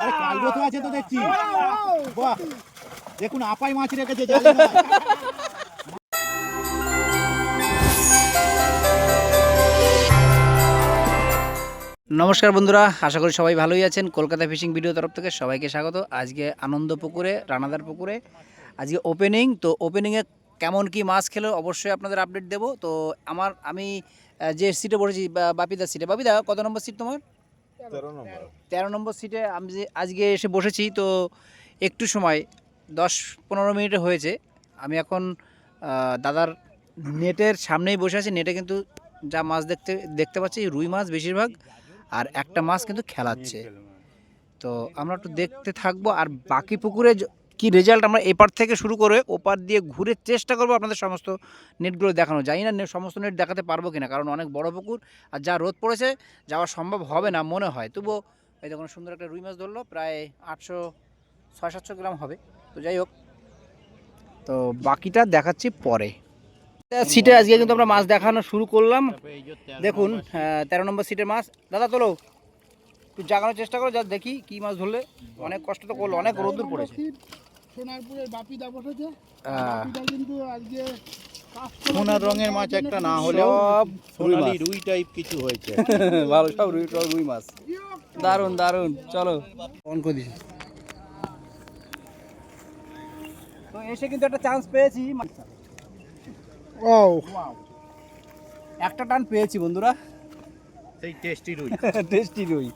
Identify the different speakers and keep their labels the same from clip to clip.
Speaker 1: আরে কালগো তো আছে তো দেখছি। বাহ, দেখুন আপাই মাছ রেখেছে।
Speaker 2: নমস্কার বন্ধুরা, আশা করি সবাই ভালোই আছেন। কলকাতা ফিশিং ভিডিও তরফ থেকে সবাইকে স্বাগত। আজকে আনন্দ পুকুরে, রানাদার পুকুরে আজকে ওপেনিং। তো ওপেনিংয়ে কেমন কি মাছ খেলো অবশ্যই আপনাদের আপডেট দেবো। তো আমি যে সিটে বসেছি, বাপিদার সিটে। বাপিদা, কত নম্বর সিট তোমার? 13 নম্বর সিটে আমি আজকে এসে বসেছি। তো একটু সময় 10-15 মিনিটে হয়েছে। আমি এখন দাদার নেটের সামনেই বসে আছি। নেটে কিন্তু যা মাছ দেখতে পাচ্ছি রুই মাছ বেশিরভাগ, আর একটা মাছ কিন্তু খেলাচ্ছে। তো আমরা একটু দেখতে থাকবো, আর বাকি পুকুরে কি রেজাল্ট আমরা এপার থেকে শুরু করে ওপার দিয়ে ঘুরে চেষ্টা করবো আপনাদের সমস্ত নেটগুলো দেখানো। জানি না সমস্ত নেট দেখাতে পারবো কিনা, কারণ অনেক বড় পুকুর আর যা রোদ পড়েছে যাওয়া সম্ভব হবে না মনে হয়। তবুও এই দেখুন সুন্দর একটা রুই মাছ ধরলো, প্রায় 600-700 গ্রাম হবে। তো যাই হোক, তো বাকিটা দেখাচ্ছি পরে। সিটে আজকে কিন্তু আমরা মাছ দেখানো শুরু করলাম। দেখুন 13 নম্বর সিটের মাছ। দাদা তোলো, একটু জাগানোর চেষ্টা করো, যা দেখি কি মাছ ধরলে। অনেক কষ্ট তো করলো, অনেক রোদ্দুর পড়েছে।
Speaker 3: সোনারপুরের বাপিদা বসেছে। কিন্তু আজকে
Speaker 1: সোনার রঙের মাছ একটা না হলেও সোনালি রুই টাইপ কিছু হয়েছে।
Speaker 2: ভালো, সব রুই মাছ। দারুন দারুন। চলো অন করে দিছি। তো এসে কিন্তু একটা চান্স পেয়েছি।
Speaker 3: ও
Speaker 2: একটা টান পেয়েছি বন্ধুরা,
Speaker 1: সেই টেস্টি রুই।
Speaker 2: টেস্টি রুই,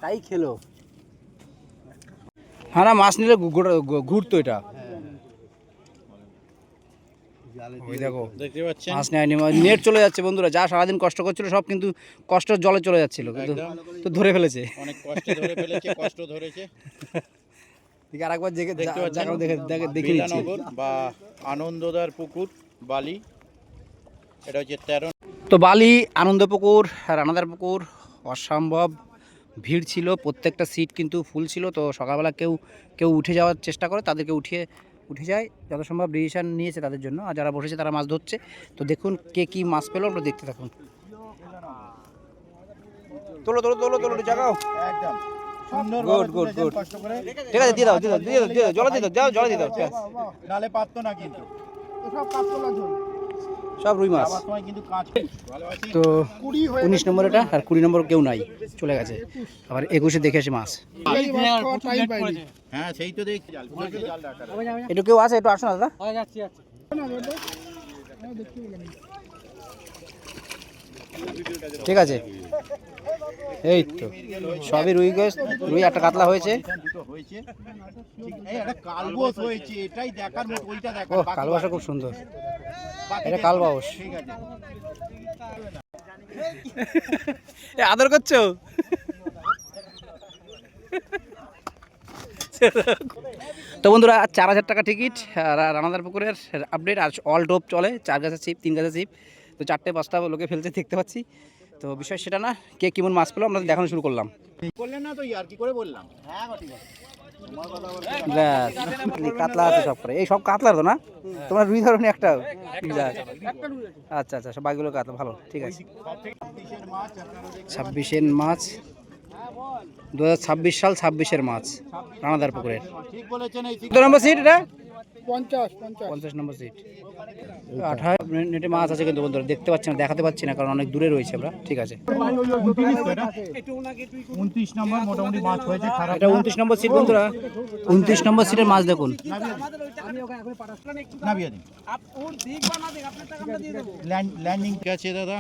Speaker 2: তাই খেলো। হ্যাঁ না, মাছ নিলে ঘুরতো এটা। ওই দেখো
Speaker 1: দেখতে পাচ্ছেন
Speaker 2: মাছ নেয়নি, নেট চলে যাচ্ছে বন্ধুরা। যা সারাদিন কষ্ট করছিল সব কিন্তু কষ্টের জলে চলে যাচ্ছিল, কিন্তু তো ধরে ফেলেছে।
Speaker 1: অনেক কষ্টে ধরে ফেলেছে, কষ্ট ধরেছে।
Speaker 2: ঠিক আর একবার দেখে দেখে
Speaker 1: বিলানগর বা আনন্দদার পুকুর বালি, এটা হচ্ছে 13।
Speaker 2: তো বালি, আনন্দ পুকুর, রানাদার পুকুর অসম্ভব ভিড় ছিল। প্রত্যেকটা সিট কিন্তু ফুল ছিল। তো সকালবেলা কেউ উঠে যাওয়ার চেষ্টা করে, তাদেরকে উঠে যায় যত সম্ভব। ডিসিশন নিয়েছে তাদের জন্য, আর যারা বসেছে তারা মাছ ধরছে। তো দেখুন কে কি মাছ পেলো, আমরা দেখতে থাকুন। তোলো তোলো তোলো তোলো, জাগাও।
Speaker 1: একদম সুন্দর
Speaker 2: গুড। ঠিক আছে, দিয়ে দাও জলে দিয়ে দাও, জলে দিয়ে দাও।
Speaker 1: নালে পারতো না কিন্তু
Speaker 3: সব কাতলা ঝোল।
Speaker 2: সব রুই মাছ।
Speaker 1: আবার সময় কিন্তু কাঁচ। ভালো আছে।
Speaker 2: তো 19 নম্বর এটা, আর 20 নম্বর কেউ নাই, চলে গেছে। আবার 21-এ দেখে আসি মাছ।
Speaker 1: হ্যাঁ সেই তো দেখছি।
Speaker 2: একটু কেউ আছে, একটু আসো না দাদা। ঠিক আছে, এই তো সবই রুই গাছ। রুই একটা কাতলা হয়েছে।
Speaker 1: দুটো হয়েছে। ঠিক এই একটা কালবোস হয়েছে, এটাই দেখার মতো। ওইটা
Speaker 2: ও
Speaker 1: দেখার।
Speaker 2: কালবাসা খুব সুন্দর, এটা কালবাউস।
Speaker 1: ঠিক আছে।
Speaker 2: আদর করছো? তো বন্ধুরা 4000 টাকা টিকিট, রানাদার পুকুরের আপডেট। আর অল ডোপ চলে, 4 গাছের ছিপ, 3 গাছের ছিপ। তো 4টে-5টা লোকে ফেলতে দেখতে পাচ্ছি। তো বিষয় সেটা না, কে কেমন মাছ পেলো আমরা দেখানো শুরু করলাম।
Speaker 1: বললেন না তো আর কি করে বললাম।
Speaker 2: কাতলা আছে সব করে, এই সব কাতলার তো না? তোমরা রুই ধরনি একটাও? আচ্ছা সব বাকিগুলো কাতলা। ভালো, ঠিক আছে। 26-এর মাছ, 2026 সাল 26-এর মাছ, রানাদার পুকুরের।
Speaker 1: ঠিক বলেছেন। এই
Speaker 2: কত নম্বর সিট এটা?
Speaker 3: 50
Speaker 2: নম্বর সিট। 28 মিনিটে মাছ আছে কিন্তু বন্ধুরা, দেখতে পাচ্ছি না, দেখাতে পাচ্ছি না, কারণ অনেক দূরে রয়েছে আমরা। ঠিক আছে,
Speaker 1: 29 নম্বর মোটামুটি মাছ হয়েছে। খারাপ
Speaker 2: এটা 29 নম্বর সিট বন্ধুরা। 29 নম্বর সিটের মাছ দেখুন।
Speaker 1: নামিয়ে দিন। ল্যান্ডিং আছে দাদা।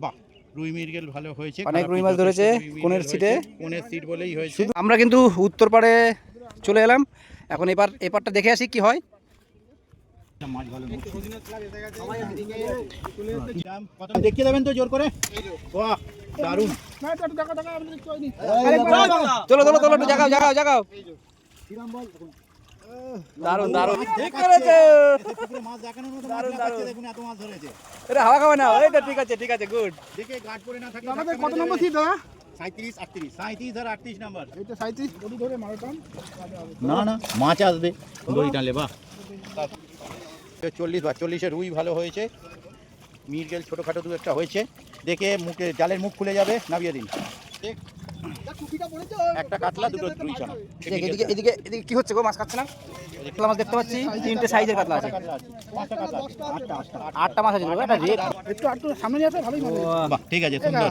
Speaker 1: বাহ, রুই মৃগেল ভালো হয়েছে।
Speaker 2: অনেক রুই মাছ ধরেছে কোণের সিটে।
Speaker 1: কোণের সিট বলেই হয়েছে।
Speaker 2: আমরা কিন্তু উত্তর পাড়ে চলে এলাম। এখন এপারটা দেখে আসি কি হয়।
Speaker 1: দেখিয়ে দেবেন তো জোর করে। বাহ, দারুণ।
Speaker 2: চলো একটু জাগাও। দারুণ। ঠিক করেছে।
Speaker 1: মাছ দেখানোর মতো মাছ দেখাচ্ছে, দেখুন এত মাছ ধরেছে।
Speaker 2: এটা হাওয়া খাবে না, এটা ঠিক আছে গুড।
Speaker 1: দেখে গার্ড করে না থাকে।
Speaker 3: কত নম্বর সিট দাদা?
Speaker 1: 37, 38, 37 আর 38 নাম্বার।
Speaker 3: এটা 37 বডি ধরে মারতাম।
Speaker 1: না মাছ আসবে দড়ি টানলে। বাহ, 40 বা 40-এর রুই ভালো হয়েছে। মৃগেল ছোটোখাটো দু একটা হয়েছে। দেখে জালের মুখ খুলে যাবে, নামিয়ে দিন। ঠিক। একটা কাতলা, দুটো রুই চানা।
Speaker 2: এদিকে এদিকে এদিকে কি হচ্ছে গো? মাছ খাচ্ছে না? কাতলা মাছ দেখতে পাচ্ছি, 3টে সাইজের কাতলা আছে। 8টা মাছ আছে গো, এটা রেট।
Speaker 3: একটু সামনে নিয়ে আসো, ভালোই মাছ।
Speaker 1: বাহ, ঠিক আছে, সুন্দর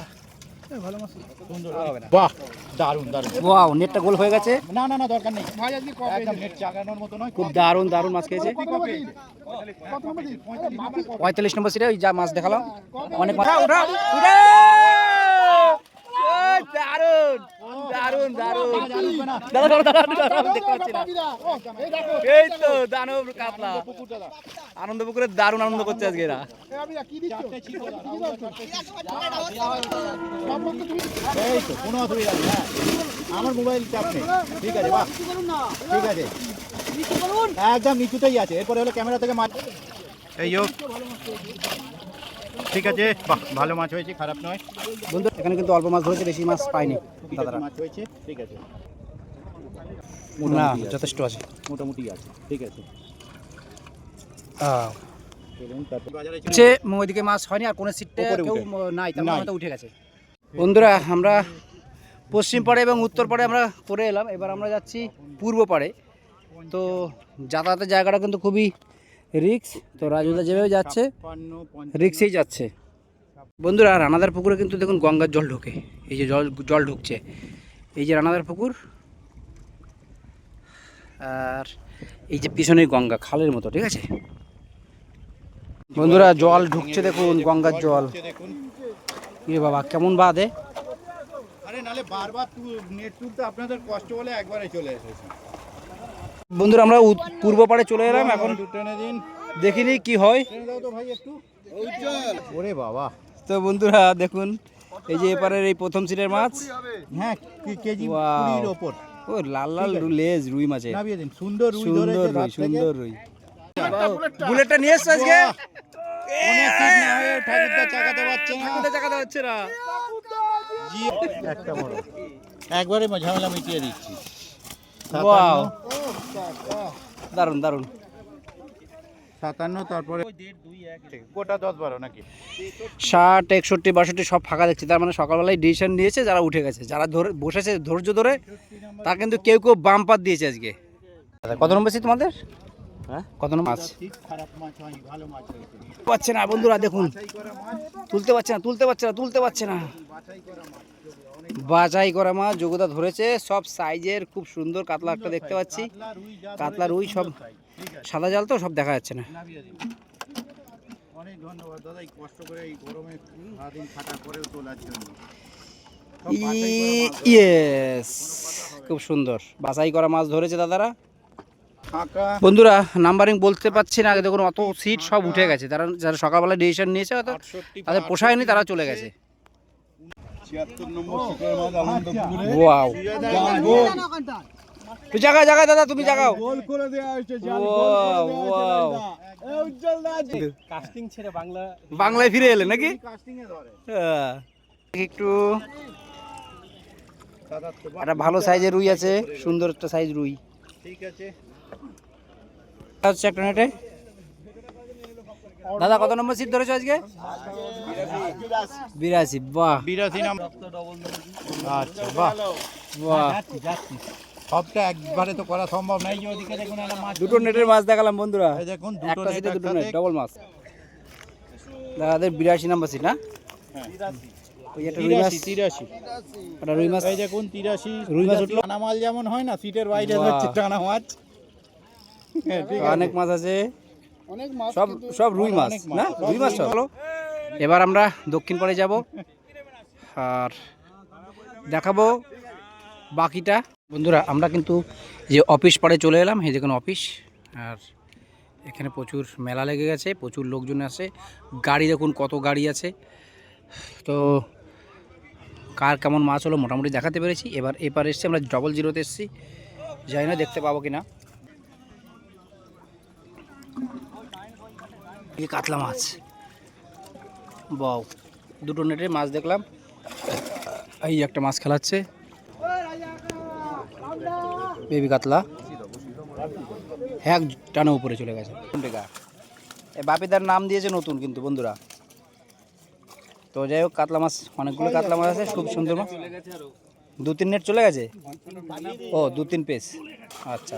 Speaker 3: ভালো মাছ।
Speaker 1: সুন্দর। বাহ, দারুণ দারুণ।
Speaker 2: ওয়াও, নেটটা গোল হয়ে গেছে।
Speaker 1: না না না, দরকার নেই,
Speaker 3: ভাই আজকে কবে?
Speaker 1: একদম নেট চাগানোর মতো নয়।
Speaker 2: খুব দারুণ দারুণ মাছ খেয়েছে।
Speaker 3: কত নম্বর সিট? কত নম্বর সিট?
Speaker 2: 45 নম্বর সিটে ওই যা মাছ দেখালাম, অনেক মাছ। উঠা উঠা, দারুণ দারুণ দারুণ। দাদা দাদা দাদা, দেখতে পাচ্ছি না।
Speaker 3: এই দেখো,
Speaker 2: এই তো দানব কাতলা। আনন্দ পুকুরে দারুণ আনন্দ করছে আজকে এরা।
Speaker 3: কি দিচ্ছ?
Speaker 1: এই তো, কোনো অসুবিধা নেই। হ্যাঁ, আমার মোবাইল চাপ নেই। ঠিক আছে, বাহ, ঠিক আছে, একদম নিচুতেই আছে। এরপরে হলো ক্যামেরা থেকে মাছ। এই হোক, ঠিক আছে, বাহ, ভালো মাছ হয়েছে, খারাপ নয়।
Speaker 2: বন্ধু, এখানে কিন্তু অল্প মাছ ধরেছে, বেশি মাছ পাইনি দাদারা।
Speaker 1: মাছ হয়েছে, ঠিক আছে,
Speaker 2: না,
Speaker 1: মোটামুটি আছে,
Speaker 2: যথেষ্ট আছে।
Speaker 1: মোটামুটি আছে, ঠিক আছে। চলুন, তারপর বাজারে চলে
Speaker 2: হচ্ছে ওইদিকে মাছ হয়নি, আর কোনো সিটটা
Speaker 1: উপরে
Speaker 2: কেউ
Speaker 1: উঠে।
Speaker 2: নাই, তার
Speaker 1: নাই।
Speaker 2: মানে তো উঠে গেছে। বন্ধুরা, আমরা পশ্চিম পাড়ে এবং উত্তর পাড়ে আমরা করে এলাম, এবার আমরা যাচ্ছি পূর্ব পাড়ে। তো যাতায়াতের জায়গাটা কিন্তু খুবই রিক্স। তো রাজুদা যেভাবে যাচ্ছে
Speaker 1: 56, 55,
Speaker 2: রিক্সেই যাচ্ছে। বন্ধুরা, রানাদার পুকুরে কিন্তু দেখুন গঙ্গার জল ঢোকে, এই যে জল জল ঢুকছে, এই যে রানাদার পুকুর, আর এই যে পিছনের গঙ্গা খালের মতো, ঠিক আছে বন্ধুরা? জল ঢুকছে দেখুন, গঙ্গার জল।
Speaker 1: দেখুন।
Speaker 2: এ বাবা, কেমন বাদে।
Speaker 1: আরে নালে বারবার নেট তুলতে আপনাদের কষ্ট হলে একবারে চলে এসেছে।
Speaker 2: বন্ধুরা, আমরা পূর্ব পাড়ে চলে এলাম, এখন
Speaker 1: টেনে দিন,
Speaker 2: দেখিনি কি হয়।
Speaker 1: টেনে দাও তো ভাই একটু। ওরে বাবা,
Speaker 2: তো বন্ধুরা দেখুন, এই যে এপারের এই প্রথম সিটের মাছ।
Speaker 1: হ্যাঁ, কেজি
Speaker 2: Wow.
Speaker 1: 20-র ওপর।
Speaker 2: ও লাল লাল লেজ রুই মাছের,
Speaker 1: নামিয়ে দিন, সুন্দর রুই
Speaker 2: সুন্দর
Speaker 1: ধরেছে
Speaker 2: রুই,
Speaker 1: রাত থেকে।
Speaker 2: সুন্দর রুই। বুলেটটা নিয়ে এসছো আজকে?
Speaker 1: বাহ, অনেক দিন না হয়ে ঠাকুরদা চাকাতে পারছে না।
Speaker 2: কোথায় চাকাতে হচ্ছে না?
Speaker 1: জি, একটা বড়, একবারে ঝামেলা মিটিয়ে দিচ্ছি।
Speaker 2: ওয়াও, দারুণ দারুণ।
Speaker 1: 57, তারপরে গোটা 10-12 নাকি?
Speaker 2: 60, 61, 62 সব ফাঁকা দেখছি, তার মানে সকালবেলায় ডিসিশন নিয়েছে, যারা উঠে গেছে, যারা ধরে বসেছে ধৈর্য ধরে, তা কিন্তু কেউ কেউ বাম্পার দিয়েছে আজকে। কত নম্বর সিট তোমাদের? হ্যাঁ, কত নম্বর মাছ?
Speaker 1: ঠিক খারাপ মাছ হয়নি, ভালো মাছ হয়েছে।
Speaker 2: পাচ্ছে না বন্ধুরা, দেখুন
Speaker 1: বাছাই করা মাছ,
Speaker 2: তুলতে পারছে না, তুলতে পারছে না, তুলতে পারছে না।
Speaker 1: বাছাই করা মাছ।
Speaker 2: বাছাই করা মাছ যোগ্যতা ধরেছে, সব সাইজের, খুব সুন্দর কাতলা একটা দেখতে পাচ্ছি।
Speaker 1: কাতলা, রুই যা
Speaker 2: কাতলা, রুই সব
Speaker 1: ধরেছে, ঠিক আছে,
Speaker 2: সাদা জাল তো, সব দেখা যাচ্ছে না।
Speaker 1: নামিয়ে দিন। অনেক ধন্যবাদ দাদা, এই কষ্ট করে এই গরমে সারাদিন খাটা করেও তোলার জন্য। সব বাছাই করা মাছ ধরেছে।
Speaker 2: ইয়েস, খুব সুন্দর বাছাই করা মাছ ধরেছে দাদারা।
Speaker 1: ফাঁকা
Speaker 2: বন্ধুরা, নাম্বারিং বলতে পারছি না, দেখুন অত সিট সব উঠে গেছে, তারা যারা সকালবেলা ডিসিশন নিয়েছে হয়তো
Speaker 1: 68,
Speaker 2: তাদের পোষায়নি, তারা চলে গেছে।
Speaker 1: 76 নম্বর সিটের মাছ আনন্দপুরে।
Speaker 2: ওয়াও, তুই জাগাও জাগাও দাদা, তুমি জাগাও।
Speaker 1: গোল করে দেওয়া হয়েছে, জাল গোল
Speaker 2: ওয়াও
Speaker 1: করে দেওয়া
Speaker 2: ওয়াও,
Speaker 1: হয়েছে দাদা। এই উজ্জ্বল দা আছে।
Speaker 3: কাস্টিং ছেড়ে বাংলা
Speaker 2: বাংলায় ফিরে এলে নাকি?
Speaker 1: কাস্টিং এ ধরে।
Speaker 2: হ্যাঁ। একটু
Speaker 1: 77,
Speaker 2: একটা ভালো সাইজের রুই আছে, সুন্দর একটা সাইজ রুই।
Speaker 1: ঠিক আছে।
Speaker 2: এটা হচ্ছে একটা নেটে। দাদা কত নম্বর সিট ধরেছো আজকে? 82। বাহ
Speaker 1: 82 নম্বর। আচ্ছা, বাহ
Speaker 2: বাহ,
Speaker 1: সবটা একবারে তো করা সম্ভব নাই, যে ওদিকে দেখুন একটা মাছ।
Speaker 2: দুটো নেটের মাছ দেখালাম বন্ধুরা,
Speaker 1: এই দেখুন দুটো
Speaker 2: একটা
Speaker 1: নেট
Speaker 2: সিটে দুটো
Speaker 1: একসাথে।
Speaker 2: নেট, ডবল মাছ। দাদাদের 82 নম্বর সিট না?
Speaker 1: হ্যাঁ।
Speaker 2: ওই একটা রুই মাছ,
Speaker 1: 83,
Speaker 2: একটা রুই মাছ।
Speaker 1: এই দেখুন 83
Speaker 2: রুই মাছ উঠলো।
Speaker 1: টানা মাল যেমন হয় না, সিটের বাইরে
Speaker 2: বাহ।
Speaker 1: হচ্ছে টানা মাছ। হ্যাঁ, ঠিক আছে।
Speaker 2: অনেক মাছ আছে,
Speaker 3: অনেক মাছ
Speaker 2: সব সব রুই মাছ
Speaker 1: অনেক মাছ,
Speaker 2: না?
Speaker 1: সব
Speaker 2: রুই মাছ
Speaker 1: রুই
Speaker 2: চলো, এবার আমরা দক্ষিণ পাড়ে যাব আর দেখাবো বাকিটা। বন্ধুরা, আমরা কিন্তু যে অফিস পাড়ে চলে এলাম, এই দেখুন অফিস, আর এখানে প্রচুর মেলা লেগে গেছে, প্রচুর লোকজন আছে, গাড়ি দেখুন কত গাড়ি আছে। তো কার কেমন মাছ হলো মোটামুটি দেখাতে পেরেছি। এবার এপার এসছি আমরা, 00-তে এসছি, জানি না দেখতে পাবো কিনা। এই কাতলা মাছ, বাও, দুটো নেটে মাছ দেখলাম। এই একটা মাছ খেলাচ্ছে, বেবি কাতলা, এক টানা উপরে চলে গেছে। এই বাপিদার নাম দিয়েছে নতুন কিন্তু বন্ধুরা। তো যাই হোক, কাতলা মাছ, অনেকগুলো কাতলা মাছ আছে, খুব সুন্দর মাছ। 2-3 নেট চলে গেছে? ও 2-3 পিস, আচ্ছা,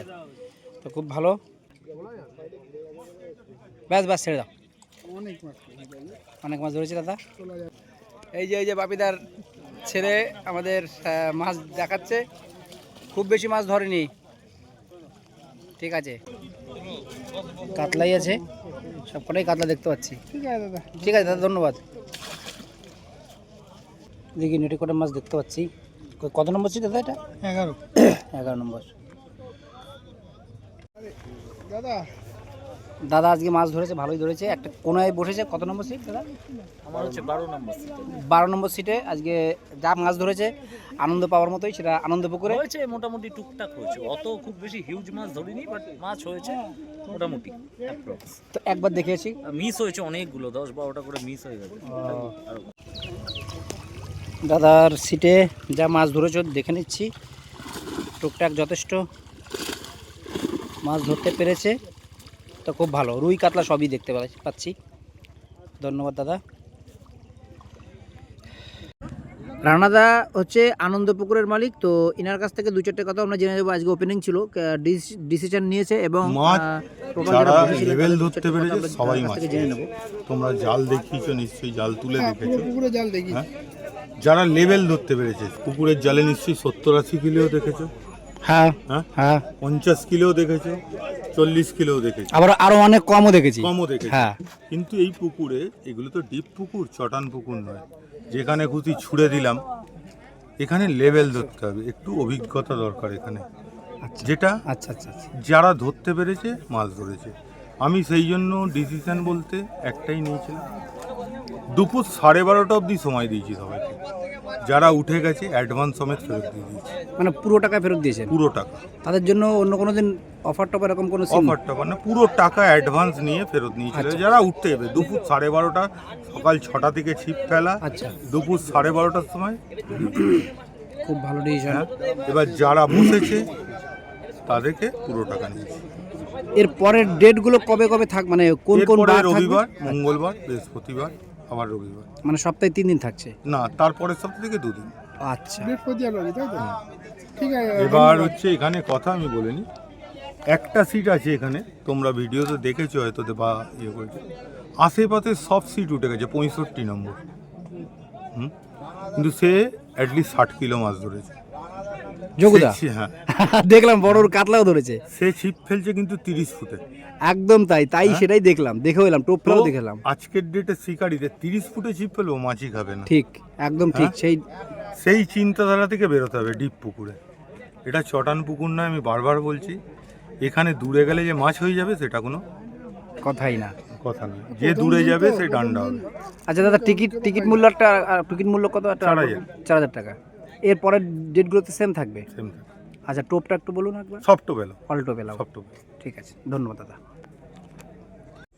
Speaker 2: তো খুব ভালো। ব্যাস ব্যাস ছেড়ে দাও,
Speaker 3: অনেক মাছ
Speaker 2: অনেক মাছ ধরেছে দাদা।
Speaker 3: চলে যায়।
Speaker 2: এই যে বাপিদার ছেলে আমাদের মাছ দেখাচ্ছে, খুব বেশি মাছ ধরেনি, ঠিক আছে। কাতলাই আছে, সবকটাই কাতলা দেখতে পাচ্ছি।
Speaker 3: ঠিক আছে দাদা।
Speaker 2: ঠিক আছে দাদা, ধন্যবাদ। দেখি নেটে কটা মাছ দেখতে পাচ্ছি। কত নম্বর ছিল দাদা এটা?
Speaker 3: 11।
Speaker 2: 11 নম্বর।
Speaker 3: দাদা
Speaker 2: দাদা আজকে মাছ ধরেছে, ভালোই ধরেছে। একটা কোনায় বসেছে। কত নম্বর সিট দাদা?
Speaker 4: আমার হচ্ছে 12 নম্বর সিট।
Speaker 2: 12 নম্বর সিটে আজকে যা মাছ ধরেছে আনন্দ পাওয়ার মতোই, সেটা আনন্দ পুকুরে
Speaker 4: হয়েছে মোটামুটি টুকটাক হয়েছে, অত খুব বেশি হিউজ মাছ ধরিনি, বাট মাছ হয়েছে মোটামুটি অ্যাপ্রক্স।
Speaker 2: তো একবার দেখেছি।
Speaker 4: মিস হয়েছে অনেকগুলো, 10-12টা করে মিস হয়ে গেছে। আরো
Speaker 2: দাদার সিটে যা মাছ ধরেছ দেখে নিচ্ছি, টুকটাক যথেষ্ট মাছ ধরতে পেরেছে, তো খুব ভালো। রুই কাতলা সবই দেখতে পাচ্ছি। ধন্যবাদ দাদা। রানাদা হচ্ছে আনন্দ পুকুরের মালিক, তো ইনার কাছ থেকে 2-4টে কথা আমরা জেনে নেবো। আজকে ওপেনিং ছিল, ডিসিশন নিয়েছে এবং
Speaker 5: মাছ
Speaker 2: টোটাল
Speaker 5: যারা
Speaker 2: যারা বসেছিল
Speaker 5: লেভেল
Speaker 2: তাদের
Speaker 5: ধরতে
Speaker 2: 2-4টে কথা
Speaker 5: পেরেছে
Speaker 2: আমরা
Speaker 5: সবাই
Speaker 2: তার কাছ
Speaker 5: মাছ
Speaker 2: থেকে জেনে নেবো।
Speaker 5: তোমরা জাল দেখিয়েছো নিশ্চয়ই, জাল তুলে
Speaker 3: পুরো
Speaker 5: দেখেছো।
Speaker 3: পুকুরে জাল দেখি।
Speaker 5: হ্যাঁ, যারা লেভেল ধরতে পেরেছে পুকুরের জালে নিশ্চয়ই 70-80 কিলো দেখেছো।
Speaker 2: হ্যাঁ
Speaker 5: হ্যাঁ,
Speaker 2: হ্যাঁ,
Speaker 5: 50 কিলো দেখেছো, 40 কিলো দেখেছো,
Speaker 2: আবার আরো অনেক কমও দেখেছি।
Speaker 5: কমও দেখেছো।
Speaker 2: হ্যাঁ,
Speaker 5: কিন্তু এই পুকুরে, এগুলো তো ডিপ পুকুর, চটান পুকুর নয় যেখানে খুশি ছুড়ে দিলাম। এখানে লেভেল ধরতে হবে, একটু অভিজ্ঞতা দরকার এখানে, যেটা
Speaker 2: আচ্ছা আচ্ছা আচ্ছা।
Speaker 5: যারা ধরতে পেরেছে মাছ ধরেছে। আমি সেই জন্য ডিসিশন বলতে একটাই নিয়েছিলাম, দুপুর 12:30 অবধি সময় দিয়েছি সবাইকে। যারা উঠে গেছে অ্যাডভান্স সমেত ফেরত দিয়ে দিয়েছি,
Speaker 2: মানে পুরো টাকা ফেরত দিয়েছেন?
Speaker 5: পুরো টাকা।
Speaker 2: তাদের জন্য অন্য কোনো দিন অফার টফার এরকম কোনো সিন?
Speaker 5: অফার টাকা না, পুরো টাকা অ্যাডভান্স নিয়ে ফেরত নিয়েছিল যারা উঠতে যাবে। দুপুর 12:30, সকাল 6টা থেকে ছিপ ফেলা,
Speaker 2: আচ্ছা,
Speaker 5: দুপুর 12:30টার সময়।
Speaker 2: খুব ভালো ডিসিশন।
Speaker 5: হ্যাঁ, এবার যারা বসেছে তাদেরকে পুরো টাকা নিয়েছি।
Speaker 2: এর পরের ডেটগুলো কবে কবে থাক, মানে কোন কোন
Speaker 5: এরপরে
Speaker 2: বার থাকবে?
Speaker 5: রবিবার, মঙ্গলবার, বৃহস্পতিবার, আবার রবিবার।
Speaker 2: মানে সপ্তাহে 3 দিন থাকছে?
Speaker 5: না, তারপরের সপ্তাহ থেকে 2 দিন।
Speaker 2: আচ্ছা,
Speaker 3: বৃহস্পতিবার তাই তো? ঠিক আছে।
Speaker 5: এবার হচ্ছে এখানে কথা আমি বলিনি, একটা সিট আছে এখানে, তোমরা ভিডিওতে দেখেছো হয়তো বা ইয়ে করেছো, আশেপাশে সব সিট উঠে গেছে 65 নম্বর। কিন্তু সে অ্যাটলিস্ট 60 কিলো মাছ ধরেছে।
Speaker 2: যোগুদা?
Speaker 5: হ্যাঁ,
Speaker 2: দেখলাম বড় কাতলাও ধরেছে।
Speaker 5: সে ছিপ ফেলছে কিন্তু 30 ফুটে।
Speaker 2: একদম তাই তাই, সেটাই দেখলাম, দেখেও এলাম, টোপটাও
Speaker 5: তো
Speaker 2: দেখলাম।
Speaker 5: আজকের ডেটে শিকারিতে 30 ফুটে ছিপ ফেলবো, মাছই খাবে না।
Speaker 2: ঠিক, একদম ঠিক।
Speaker 5: সেই চিন্তাধারা থেকে বেরোতে হবে ডিপ পুকুরে। এটা চটান পুকুর নয়, আমি বারবার বলছি। এখানে দূরে গেলে যে মাছ হয়ে যাবে সেটা কোনো
Speaker 2: কথাই না।
Speaker 5: কথা নয়, যে দূরে যাবে সে ডান্ডা হবে।
Speaker 2: আচ্ছা দাদা, টিকিট মূল্য টিকিট মূল্য কত? 4000 টাকা। এর পরের ডেটগুলোতে সেম থাকবে?
Speaker 5: সেম।
Speaker 2: আচ্ছা, টোপটা একটু বলুন একবার।
Speaker 5: সফট বেলা,
Speaker 2: অল্টো বেলা।
Speaker 5: সফট বেলা।
Speaker 2: ঠিক আছে, ধন্যবাদ দাদা।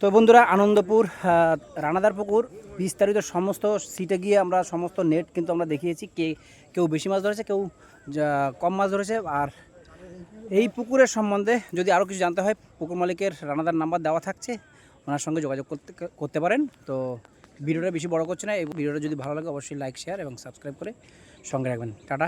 Speaker 2: তো বন্ধুরা, আনন্দপুর রানাদার পুকুর বিস্তারিত সমস্ত সিটে গিয়ে আমরা সমস্ত নেট কিন্তু আমরা দেখিয়েছি। কেউ বেশি মাছ ধরেছে, কেউ কম মাছ ধরেছে। আর এই পুকুরের সম্বন্ধে যদি আরও কিছু জানতে হয়, পুকুর মালিকের রানাদার নাম্বার দেওয়া থাকছে, ওনার সঙ্গে যোগাযোগ করতে পারেন। তো ভিডিওটা বেশি বড় করছে না। এই ভিডিওটা যদি ভালো লাগে অবশ্যই লাইক, শেয়ার এবং সাবস্ক্রাইব করে সঙ্গে রাখবেন। টাটা।